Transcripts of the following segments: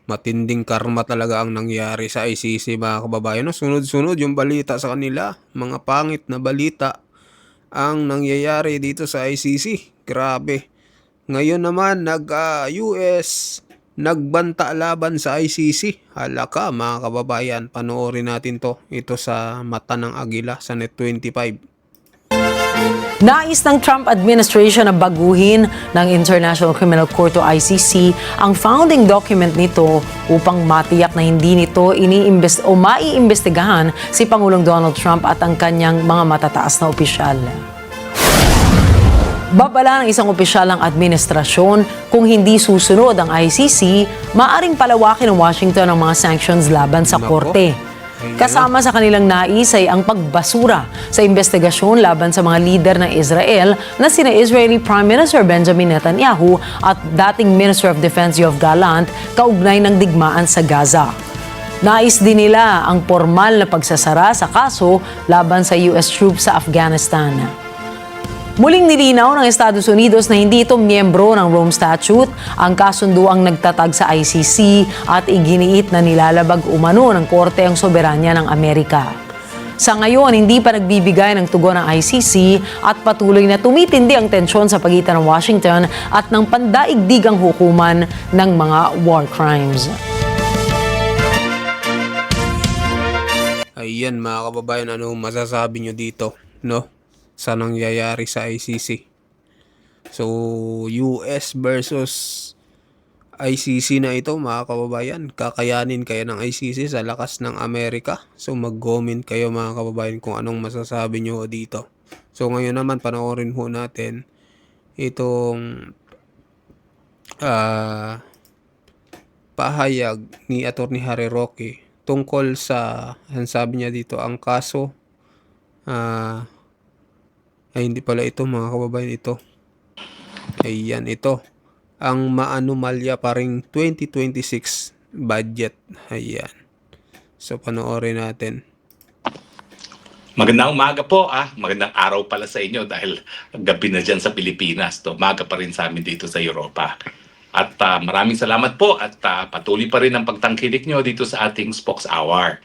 Matinding karma talaga ang nangyari sa ICC mga kababayan. No? Sunod-sunod yung balita sa kanila. Mga pangit na balita ang nangyayari dito sa ICC. Grabe. Ngayon naman US nagbanta laban sa ICC. Hala ka mga kababayan. Panoorin natin to. Ito sa Mata ng Agila sa Net25. Nais ng Trump administration na baguhin ng International Criminal Court o ICC ang founding document nito upang matiyak na hindi nito maiimbestigahan si Pangulong Donald Trump at ang kanyang mga matataas na opisyal. Babala ng isang opisyal ng administrasyon kung hindi susunod ang ICC, maaring palawakin ng Washington ang mga sanctions laban sa korte. Kasama sa kanilang nais ay ang pagbasura sa investigasyon laban sa mga lider ng Israel na sina Israeli Prime Minister Benjamin Netanyahu at dating Minister of Defense Yoav Gallant kaugnay ng digmaan sa Gaza. Nais din nila ang formal na pagsasara sa kaso laban sa US troops sa Afghanistan. Muling nilinaw ng Estados Unidos na hindi ito miyembro ng Rome Statute ang kasunduang nagtatag sa ICC at iginiit na nilalabag umano ng korte ang soberanya ng Amerika. Sa ngayon, hindi pa nagbibigay ng tugon ng ICC at patuloy na tumitindi ang tensyon sa pagitan ng Washington at ng pandaigdigang hukuman ng mga war crimes. Ayan mga kababayan, ano masasabi nyo dito, no? Sa nangyayari sa ICC. So, US versus ICC na ito mga kababayan. Kakayanin kaya ng ICC sa lakas ng Amerika? So, mag-comment kayo mga kababayan kung anong masasabi nyo dito. So, ngayon naman panoorin ho natin itong pahayag ni Atty. Harry Roque tungkol sa, ang sabi niya dito, ang kaso ay hindi pala ito mga kababayan, ito. Ayan, ito. Ang maanomalya pa ring 2026 budget. Ayan. So, panoorin natin. Magandang umaga po. Magandang araw pala sa inyo dahil gabi na dyan sa Pilipinas. Umaga pa rin sa amin dito sa Europa. At maraming salamat po at patuloy pa rin ang pagtangkilik nyo dito sa ating Spokes Hour.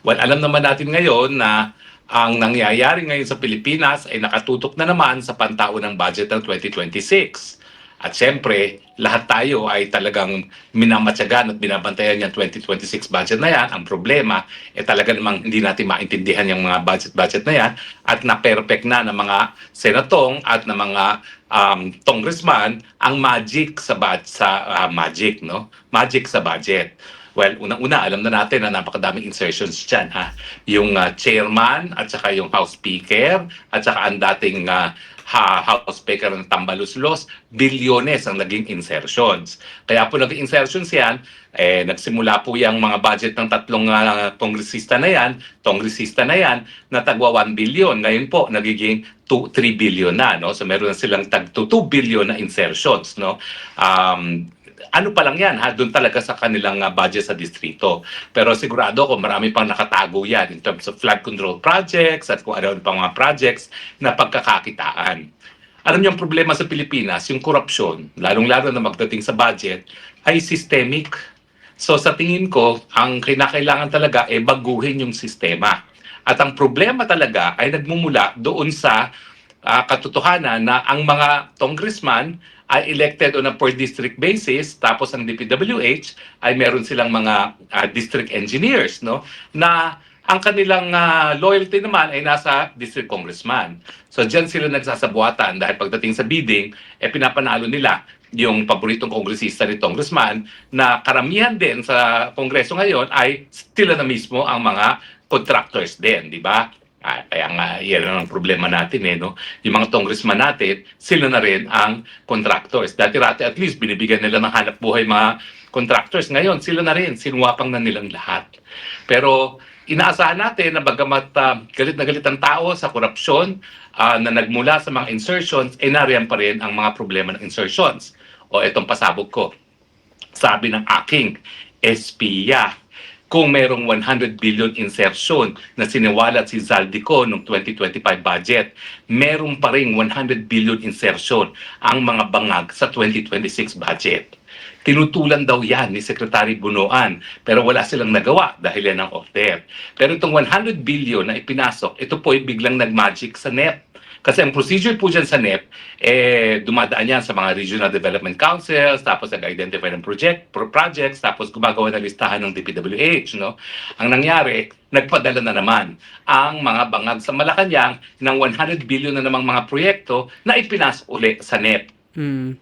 Well, alam naman natin ngayon na ang nangyayari ngayon sa Pilipinas ay nakatutok na naman sa pantaon ng budget ng 2026. At syempre, lahat tayo ay talagang minamatyagan at binabantayan yung 2026 budget na yan. Ang problema, talaga namang hindi natin maintindihan yung mga budget na yan at na-perfect na ng mga senatong at ng mga congressman ang magic sa magic, no? Magic sa budget. Well, unang-una, alam na natin na napakadaming insertions dyan. Yung chairman at saka yung House Speaker at saka ang dating House Speaker ng Tambaluslos, bilyones ang naging insertions. Kaya po naging insertions yan, nagsimula po yung mga budget ng tatlong kongresista na yan, na tagwa 1 billion. Ngayon po, nagiging 3 billion na. No? So meron na silang tag 2 billion na insertions. No? Ano pa lang yan, doon talaga sa kanilang budget sa distrito. Pero sigurado ko marami pang nakatago yan in terms of flood control projects at kung ano pang mga projects na pagkakakitaan. Alam niyo ang problema sa Pilipinas, yung korupsyon, lalong-lalo na magdating sa budget, ay systemic. So sa tingin ko, ang kinakailangan talaga ay baguhin yung sistema. At ang problema talaga ay nagmumula doon sa katotohanan na ang mga congressman ay elected on a per district basis, tapos ang DPWH ay meron silang mga district engineers, no, na ang kanilang loyalty naman ay nasa district congressman. So diyan sila nagsasabuatan dahil pagdating sa bidding, pinapanalo nila yung paboritong kongresista ni congressman na karamihan din sa kongreso ngayon ay sila na mismo ang mga contractors din, di ba? Kaya nga, yan ang problema natin no? Yung mga congressman natin, sila na rin ang contractors. Dati-rati at least binibigyan nila ng hanap buhay mga contractors. Ngayon, sila na rin, sinuwapang na nilang lahat. Pero inaasahan natin na bagamat galit na galit ang tao sa korupsyon na nagmula sa mga insertions, nariyan pa rin ang mga problema ng insertions. O itong pasabog ko. Sabi ng aking espiya, kung merong 100 billion insertion na siniwalat si Zaldico noong 2025 budget, meron pa rin 100 billion insertion ang mga bangag sa 2026 budget. Tinutulan daw yan ni Secretary Bunoan, pero wala silang nagawa dahil yan ang order. Pero itong 100 billion na ipinasok, ito po ay biglang nag-magic sa NEP. Kasi ang procedure po dyan sa NEP, dumadaan yan sa mga Regional Development Councils, tapos nag-identify ng projects, tapos gumagawa ng listahan ng DPWH. No? Ang nangyari, nagpadala na naman ang mga bangag sa Malacanang ng 100 billion na namang mga proyekto na ipinasok uli sa NEP.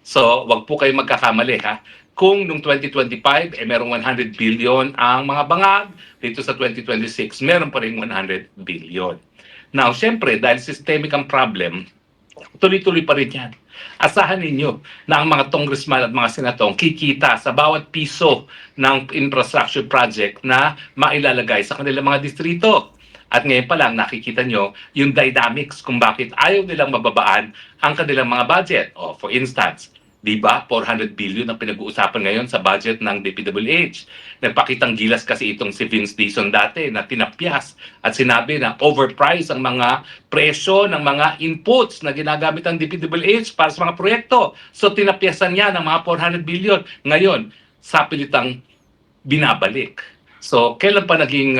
So, wag po kayo magkakamali ha. Kung nung 2025, merong 100 billion ang mga bangag, dito sa 2026, meron pa rin 100 billion. Now, syempre, dahil systemic ang problem, tuloy-tuloy pa rin yan. Asahan ninyo na ang mga congressman at mga senatong kikita sa bawat piso ng infrastructure project na mailalagay sa kanilang mga distrito. At ngayon pa lang nakikita nyo yung dynamics kung bakit ayaw nilang mababaan ang kanilang mga budget. O, for instance, di ba, 400 billion ang pinag-uusapan ngayon sa budget ng DPWH. Nagpakitang gilas kasi itong si Vince Dizon dati na tinapyas at sinabi na overpriced ang mga presyo ng mga inputs na ginagamit ng DPWH para sa mga proyekto. So tinapyasan niya ng mga 400 billion. Ngayon, sa pilitang binabalik. So, kailan pa naging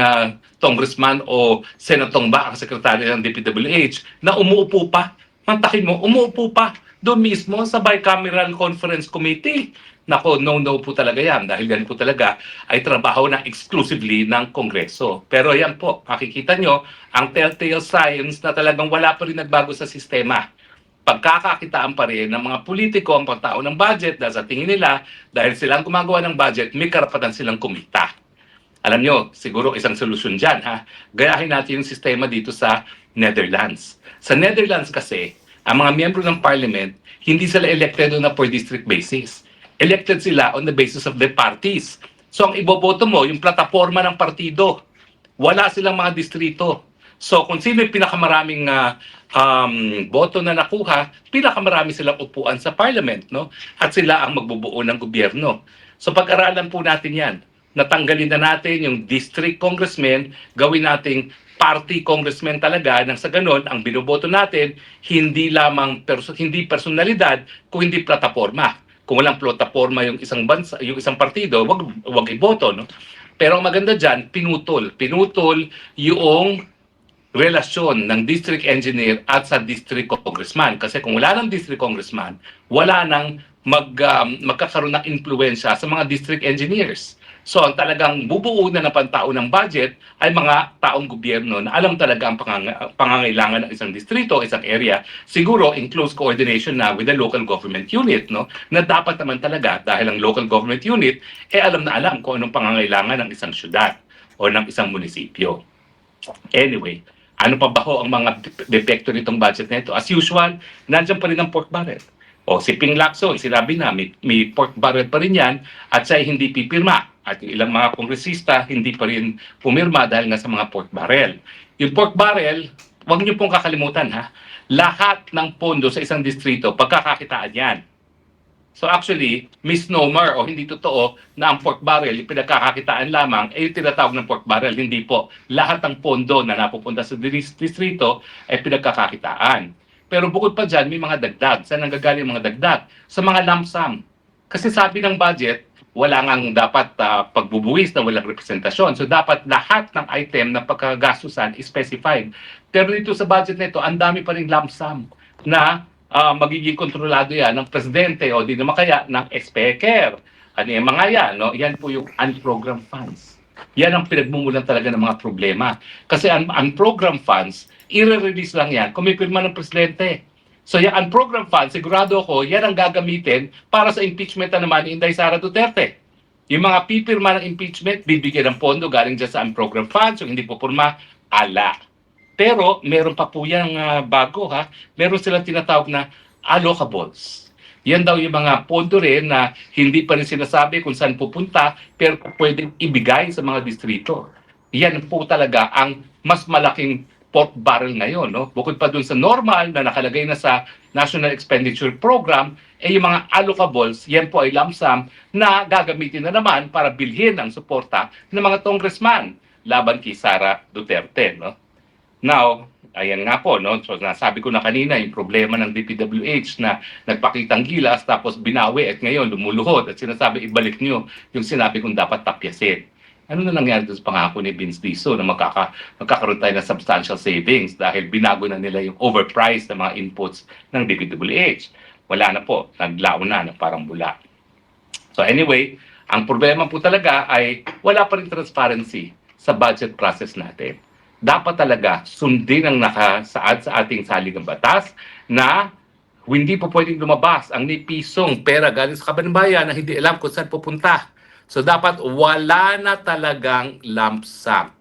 congressman o senatong ba ang sekretary ng DPWH na umuupo pa? Mantakin mo, umuupo pa doon mismo sa Bicameral Conference Committee. Nako, no po talaga yan dahil yan po talaga ay trabaho na exclusively ng Kongreso. Pero yan po, makikita nyo ang telltale signs na talagang wala pa rin nagbago sa sistema. Pagkakakitaan pa rin ng mga politiko ang pagtao ng budget dahil sa tingin nila, dahil silang gumagawa ng budget, may karapatan silang kumita. Alam nyo, siguro isang solusyon dyan, ha? Gayahin natin yung sistema dito sa Netherlands. Sa Netherlands kasi, ang mga miyembro ng parliament, hindi sila elected on a per district basis. Elected sila on the basis of their parties. So ang iboboto mo, yung plataforma ng partido. Wala silang mga distrito. So kung sino yung pinakamaraming boto na nakuha, pinakamarami silang upuan sa parliament, no? At sila ang magbubuo ng gobyerno. So pag-aralan po natin yan. Natanggalin na natin yung district congressman, gawin nating party congressman talaga nang sa ganun ang binoboto natin hindi lamang hindi personalidad kung hindi plataforma. Kung walang plataforma yung isang bansa, yung isang partido, wag iboto, no? Pero ang maganda diyan, pinutol yung relasyon ng district engineer at sa district congressman kasi kung wala ng district congressman, wala nang magkakaroon ng impluwensya sa mga district engineers. So, ang talagang bubuo na ng pantao ng budget ay mga taong gobyerno na alam talaga ang pangangailangan ng isang distrito, isang area, siguro in close coordination na with the local government unit, no? Na dapat naman talaga, dahil ang local government unit, alam na alam kung anong pangangailangan ng isang syudad o ng isang munisipyo. Anyway, ano pa ba ho ang mga depekto nitong budget na ito? As usual, nandiyan pa rin ang pork barrel. O si Ping Lacson, sinabi na may pork barrel pa rin yan at siya hindi pipirma. At yung ilang mga kongresista hindi pa rin pumirma dahil nga sa mga pork barrel. Yung pork barrel, huwag niyo pong kakalimutan ha, lahat ng pondo sa isang distrito, pagkakakitaan yan. So actually, misnomer o hindi totoo na ang pork barrel, yung pinagkakakitaan lamang, yung tinatawag ng pork barrel. Hindi po. Lahat ng pondo na napupunta sa distrito ay pinagkakakitaan. Pero bukod pa dyan, may mga dagdag. Saan nanggagaling mga dagdag? Sa mga lump sum. Kasi sabi ng budget, wala ngang dapat pagbubuwis na walang representasyon. So dapat lahat ng item na pagkagastusan is specified. Pero dito sa budget nito, ang dami pa rin lump sum na magiging kontrolado yan ng presidente o di naman kaya ng exchequer. Ano yung mga yan? No? Yan po yung unprogrammed funds. Yan ang pinagmumulan talaga ng mga problema. Kasi ang unprogrammed funds, i-release lang yan kung may pirma ng presidente. So yung unprogrammed funds, sigurado ako, yan ang gagamitin para sa impeachment na naman ni Inday Sara Duterte. Yung mga pipirma ng impeachment, bibigyan ng pondo galing dyan sa unprogrammed funds, yung hindi po purma, ala. Pero meron pa po yan bago ha, meron silang tinatawag na allocables. Yan daw yung mga pondo rin na hindi pa rin sinasabi kung saan pupunta, pero pwedeng ibigay sa mga distrito. Yan po talaga ang mas malaking pork barrel ngayon, no? Bukod pa dun sa normal na nakalagay na sa National Expenditure Program, yung mga allocables, yan po ay lump sum na gagamitin na naman para bilhin ang suporta ng mga congressman laban kay Sara Duterte, no? Now, ayan nga po, no? So nasabi ko na kanina yung problema ng DPWH na nagpakitang gilas tapos binawi at ngayon lumuluhod at sinasabi ibalik nyo yung sinabi kong dapat tapyasin. Ano na nangyari doon sa pangako ni Vince Diso na magkakaroon tayo ng substantial savings dahil binago na nila yung overpriced na mga inputs ng DPWH. Wala na po, naglaon na parang bula. So anyway, ang problema po talaga ay wala pa rin transparency sa budget process natin. Dapat talaga sundin ang nakasaad sa ating saligang batas na hindi po pwedeng lumabas ang ni pisong pera galing sa kabanbayan na hindi alam kung saan pupunta. So dapat wala na talagang lump sum.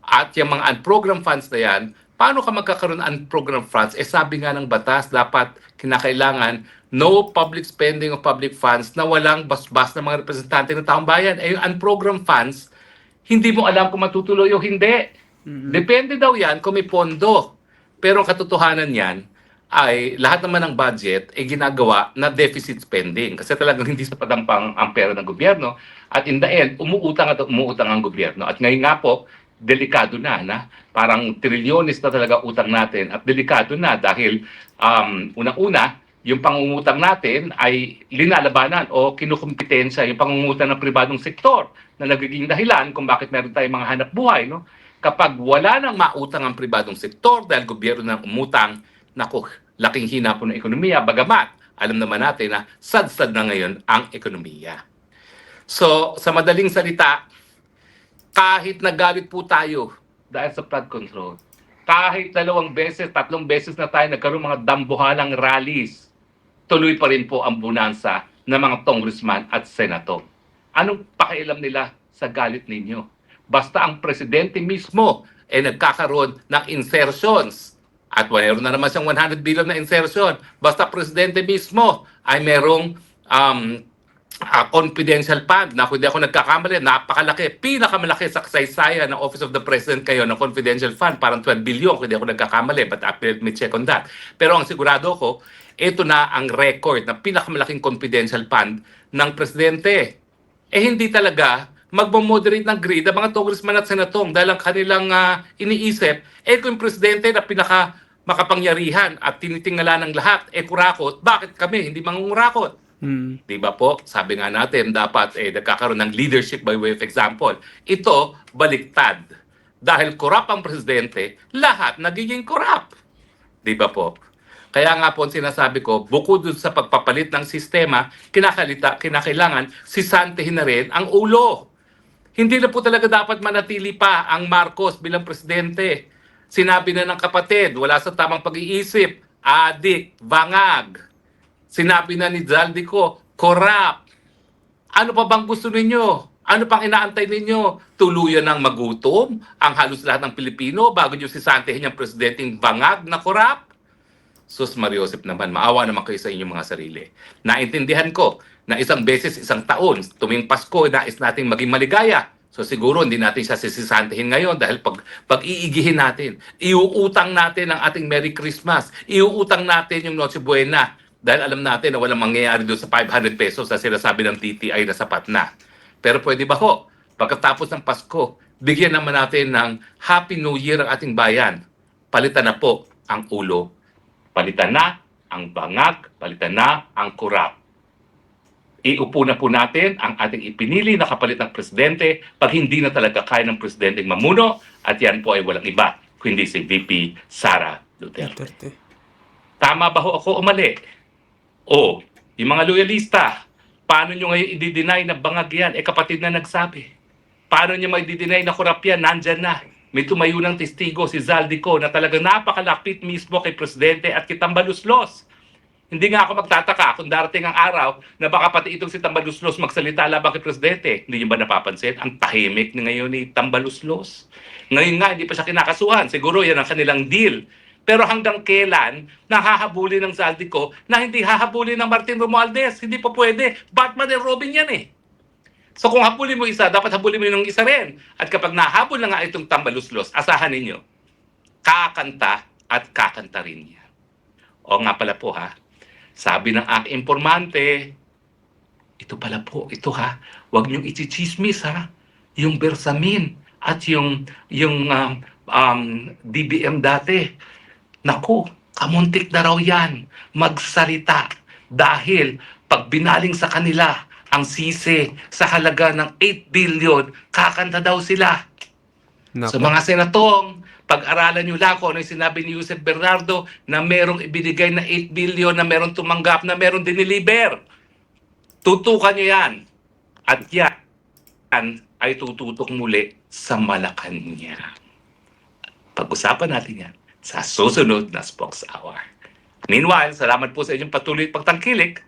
At yung mga unprogrammed funds na yan, paano ka magkakaroon ng unprogrammed funds? Sabi nga ng batas, dapat kinakailangan no public spending of public funds na walang basbas ng mga representante ng taong bayan. Yung unprogrammed funds, hindi mo alam kung matutuloy o hindi. Depende daw yan kung may pondo. Pero ang katotohanan yan ay lahat naman ng budget ay ginagawa na deficit spending kasi talagang hindi sapat ang pera ng gobyerno at in the end, umuutang ang gobyerno. At ngayon nga po, delikado na parang trilyones na talaga utang natin at delikado na dahil unang-una, yung pangungutang natin ay linalabanan o kinukumpetensya yung pangungutang ng pribadong sektor na nagiging dahilan kung bakit meron tayong mga hanap buhay. No? Kapag wala nang mautang ang pribadong sektor dahil gobyerno nang umutang, naku, laking hina po ng ekonomiya. Bagamat, alam naman natin na sad-sad na ngayon ang ekonomiya. So, sa madaling salita, kahit nagalit po tayo dahil sa flood control, kahit 2 beses, 3 beses na tayo nagkaroon mga dambuhalang rallies, tuloy pa rin po ang bonanza ng mga congressman at senator. Anong pakialam nila sa galit ninyo? Basta ang presidente mismo ay nagkakaroon ng insertions at mayroon na naman siyang 100 billion na insertion. Basta presidente mismo ay merong confidential fund na kung di ako nagkakamali, napakalaki, pinakamalaki sa kasaysayan ng Office of the President kayo ng confidential fund, parang 12 billion kung di ako nagkakamali, but let me check on that. Pero ang sigurado ko, ito na ang record na pinakamalaking confidential fund ng presidente. Hindi talaga magmamoderate ng greed ang mga congressman at senatong dahil ang kanilang iniisip, kung yung presidente na pinaka makapangyarihan at tinitingala ng lahat, kurakot, bakit kami hindi mangungurakot? Di ba po? Sabi nga natin, dapat nagkakaroon ng leadership by way of example. Ito, baliktad. Dahil korap ang presidente, lahat nagiging korap. Di ba po? Kaya nga po sinasabi ko, bukod dun sa pagpapalit ng sistema, kinakailangan sisantihin na rin ang ulo. Hindi na po talaga dapat manatili pa ang Marcos bilang presidente. Sinabi na ng kapatid, wala sa tamang pag-iisip, adik, bangag. Sinabi na ni Zaldico, corrupt. Ano pa bang gusto ninyo? Ano pang inaantay ninyo? Tuluyan ng magutom ang halos lahat ng Pilipino bago nyo sisantihin yung presidenteng bangag na corrupt? Sus Mariosep naman, maawa naman kayo sa inyong mga sarili. Naintindihan ko na isang beses, isang taon, tuwing Pasko, nais nating maging maligaya. So siguro hindi natin siya sisisantihin ngayon dahil pag iigihin natin, iuutang natin ang ating Merry Christmas, iuutang natin yung Noche Buena dahil alam natin na walang mangyayari doon sa 500 pesos na sinasabi ng TTI na sapat na. Pero pwede ba ho, pagkatapos ng Pasko, bigyan naman natin ng Happy New Year ang ating bayan. Palitan na po ang ulo. Palitan na ang bangag, palitan na ang kurap. Iupo na po natin ang ating ipinili na kapalit ng presidente pag hindi na talaga kaya ng presidenteng mamuno at yan po ay walang iba kundi si VP Sara Duterte. Tama ba ho ako o mali? O, yung mga loyalista, paano nyo ngayon i-deny na bangag yan? Kapatid na nagsabi. Paano nyo may i-deny na kurap yan? Nandyan na. May tumayo ng testigo si Zaldico na talagang napakalapit mismo kay Presidente at kay Tambaluslos. Hindi nga ako magtataka kung darating ang araw na baka pati itong si Tambaluslos magsalita laban kay Presidente. Hindi niyo ba napapansin? Ang tahimik na ngayon ni Tambaluslos. Ngayon nga, hindi pa siya kinakasuhan. Siguro yan ang kanilang deal. Pero hanggang kailan nahahabulin ng Zaldico na hindi hahabulin ng Martin Romualdez? Hindi pa pwede. Batman and Robin yan eh. So kung habulin mo isa, dapat habulin mo yung isa rin. At kapag nahabol na nga itong Tambaluslos, asahan ninyo, kakanta at kakanta rin niya. O nga pala po ha, sabi ng aking informante, ito pala po, ito ha, huwag niyong ichichismis ha, yung Bersamin at yung DBM dati. Naku, kamuntik na raw yan magsalita dahil pag binaling sa kanila ang sisi sa halaga ng 8 billion, kakanta daw sila. Nako. Sa mga senatong, pag-aralan nyo lang kung ano yung sinabi ni Yusef Bernardo na merong ibinigay na 8 billion, na merong tumanggap, na merong diniliber. Tutukan nyo yan. At yan ay tututok muli sa Malacanang. Pag-usapan natin yan sa susunod na Spokes Hour. Meanwhile, salamat po sa inyong patuloy at pagtangkilik.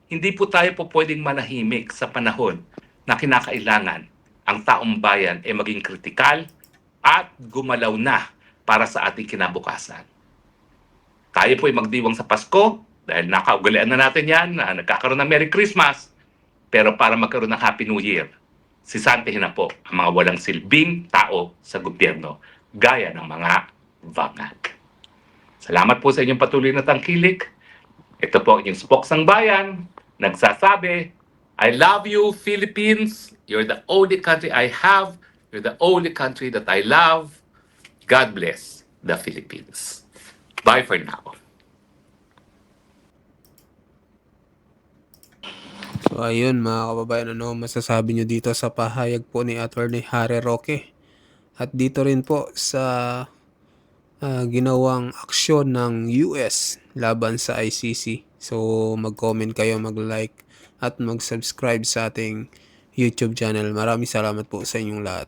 Hindi po tayo po pwedeng manahimik sa panahon na kinakailangan ang taong bayan ay maging kritikal at gumalaw na para sa ating kinabukasan. Tayo po ay magdiwang sa Pasko dahil nakaugalian na natin yan na nagkakaroon ng Merry Christmas. Pero para magkaroon ng Happy New Year, sisantihin na po ang mga walang silbing tao sa gobyerno gaya ng mga vangad. Salamat po sa inyong patuloy na tangkilik. Ito po ang inyong Spokes ng Bayan. Nagsasabi, I love you, Philippines. You're the only country I have. You're the only country that I love. God bless the Philippines. Bye for now. So ayun mga kababayan, ano masasabi nyo dito sa pahayag po ni Attorney Harry Roque? At dito rin po sa ginawang aksyon ng US laban sa ICC. So mag-comment kayo, mag-like at mag-subscribe sa ating YouTube channel. Maraming salamat po sa inyong lahat.